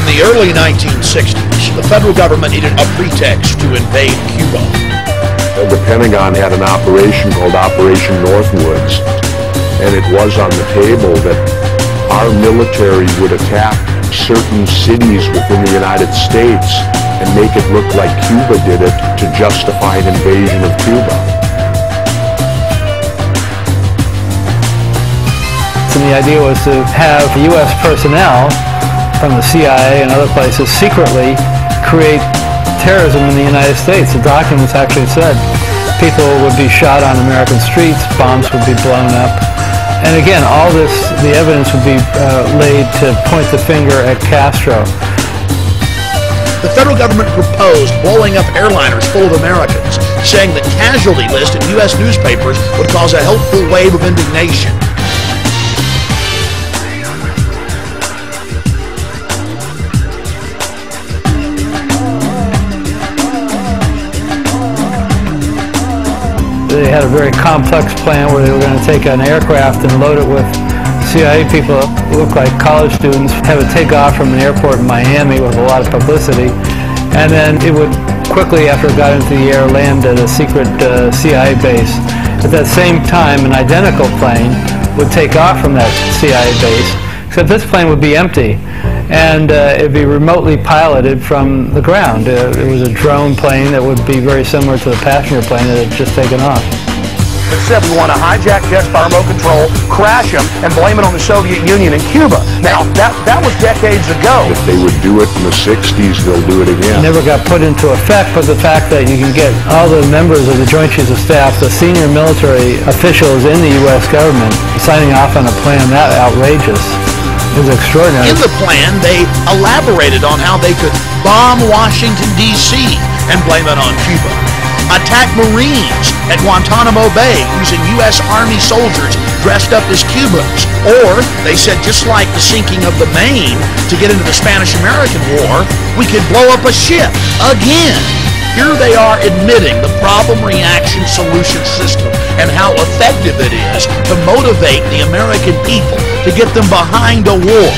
In the early 1960s, the federal government needed a pretext to invade Cuba. The Pentagon had an operation called Operation Northwoods, and it was on the table that our military would attack certain cities within the United States and make it look like Cuba did it to justify an invasion of Cuba. And the idea was to have U.S. personnel from the CIA and other places secretly create terrorism in the United States. The documents actually said people would be shot on American streets, bombs would be blown up. And again, all this, the evidence would be laid to point the finger at Castro. The federal government proposed blowing up airliners full of Americans, saying the casualty list in U.S. newspapers would cause a helpful wave of indignation. They had a very complex plan where they were going to take an aircraft and load it with CIA people who looked like college students, have it take off from an airport in Miami with a lot of publicity, and then it would quickly, after it got into the air, land at a secret CIA base. At that same time, an identical plane would take off from that CIA base, except this plane would be empty, and it would be remotely piloted from the ground. It was a drone plane that would be very similar to the passenger plane that had just taken off. It said we want to hijack jets by remote control, crash them, and blame it on the Soviet Union and Cuba. Now, that was decades ago. If they would do it in the 60s, they'll do it again. It never got put into effect, but the fact that you can get all the members of the Joint Chiefs of Staff, the senior military officials in the U.S. government, signing off on a plan that outrageous is extraordinary. In the plan, they elaborated on how they could bomb Washington, D.C. and blame it on Cuba. Attack Marines at Guantanamo Bay using U.S. Army soldiers dressed up as Cubans. Or, they said, just like the sinking of the Maine to get into the Spanish-American War, we could blow up a ship again. Here they are admitting the problem-reaction-solution system and how effective it is to motivate the American people to get them behind a war.